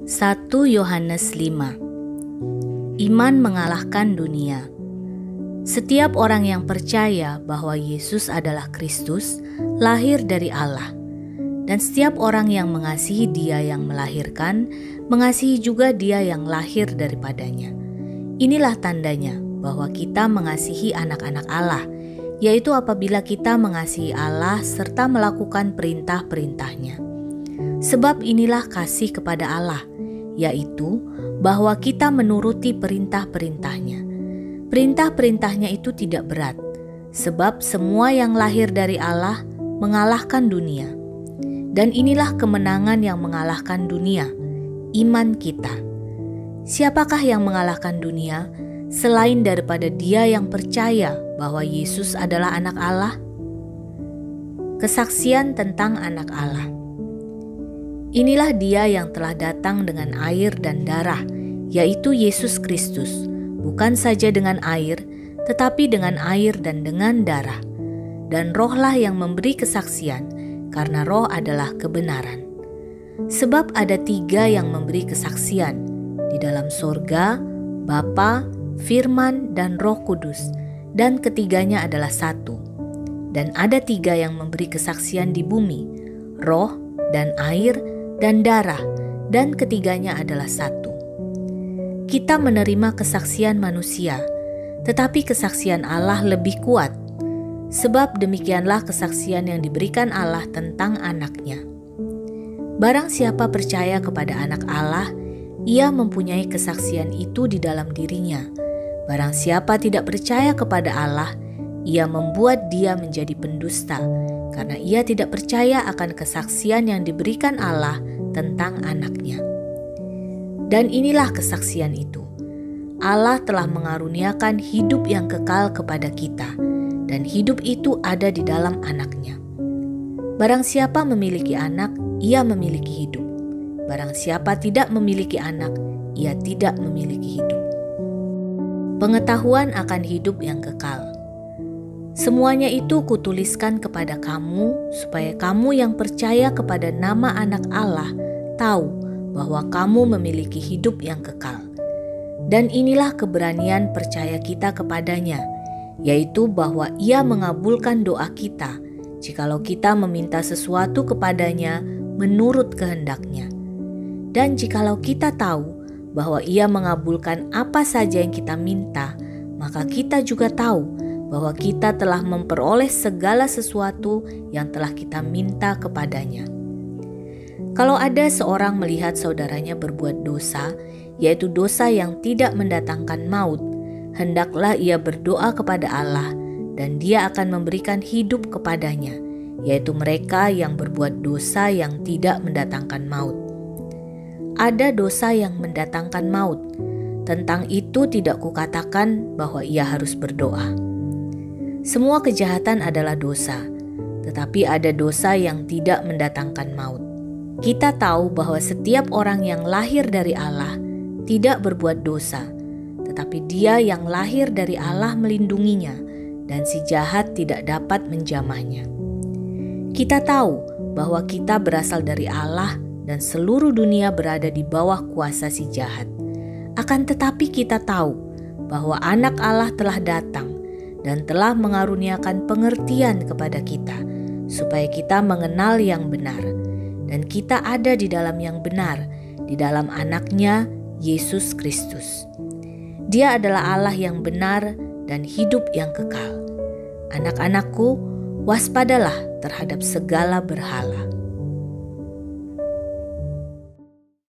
1 Yohanes 5. Iman mengalahkan dunia. Setiap orang yang percaya bahwa Yesus adalah Kristus lahir dari Allah, dan setiap orang yang mengasihi Dia yang melahirkan, mengasihi juga Dia yang lahir daripadanya. Inilah tandanya bahwa kita mengasihi anak-anak Allah, yaitu apabila kita mengasihi Allah serta melakukan perintah-perintah-Nya. Sebab inilah kasih kepada Allah, yaitu bahwa kita menuruti perintah-perintah-Nya. Perintah-perintah-Nya itu tidak berat, sebab semua yang lahir dari Allah mengalahkan dunia. Dan inilah kemenangan yang mengalahkan dunia, iman kita. Siapakah yang mengalahkan dunia selain daripada dia yang percaya bahwa Yesus adalah anak Allah? Kesaksian tentang anak Allah. Inilah Dia yang telah datang dengan air dan darah, yaitu Yesus Kristus, bukan saja dengan air, tetapi dengan air dan dengan darah. Dan Roh-lah yang memberi kesaksian, karena Roh adalah kebenaran. Sebab ada 3 yang memberi kesaksian, di dalam sorga, Bapa, Firman, dan Roh Kudus, dan ketiganya adalah satu. Dan ada 3 yang memberi kesaksian di bumi, Roh, dan air, dan darah, dan ketiganya adalah satu. Kita menerima kesaksian manusia, tetapi kesaksian Allah lebih kuat, sebab demikianlah kesaksian yang diberikan Allah tentang anak-Nya. Barang siapa percaya kepada anak Allah, ia mempunyai kesaksian itu di dalam dirinya. Barang siapa tidak percaya kepada Allah, ia membuat dia menjadi pendusta, karena ia tidak percaya akan kesaksian yang diberikan Allah tentang anak-Nya. Dan inilah kesaksian itu. Allah telah mengaruniakan hidup yang kekal kepada kita, dan hidup itu ada di dalam anak-Nya. Barang siapa memiliki anak, ia memiliki hidup. Barang siapa tidak memiliki anak, ia tidak memiliki hidup. Pengetahuan akan hidup yang kekal. Semuanya itu kutuliskan kepada kamu, supaya kamu yang percaya kepada nama anak Allah tahu bahwa kamu memiliki hidup yang kekal. Dan inilah keberanian percaya kita kepadanya, yaitu bahwa Ia mengabulkan doa kita, jikalau kita meminta sesuatu kepadanya menurut kehendak-Nya. Dan jikalau kita tahu bahwa Ia mengabulkan apa saja yang kita minta, maka kita juga tahu bahwa kita telah memperoleh segala sesuatu yang telah kita minta kepadanya. Kalau ada seorang melihat saudaranya berbuat dosa, yaitu dosa yang tidak mendatangkan maut, hendaklah ia berdoa kepada Allah, dan Dia akan memberikan hidup kepadanya, yaitu mereka yang berbuat dosa yang tidak mendatangkan maut. Ada dosa yang mendatangkan maut, tentang itu tidak kukatakan bahwa ia harus berdoa. Semua kejahatan adalah dosa, tetapi ada dosa yang tidak mendatangkan maut. Kita tahu bahwa setiap orang yang lahir dari Allah tidak berbuat dosa, tetapi dia yang lahir dari Allah melindunginya, dan si jahat tidak dapat menjamahnya. Kita tahu bahwa kita berasal dari Allah dan seluruh dunia berada di bawah kuasa si jahat. Akan tetapi kita tahu bahwa anak Allah telah datang dan telah mengaruniakan pengertian kepada kita, supaya kita mengenal yang benar, dan kita ada di dalam yang benar, di dalam anak-Nya, Yesus Kristus. Dia adalah Allah yang benar dan hidup yang kekal. Anak-anakku, waspadalah terhadap segala berhala.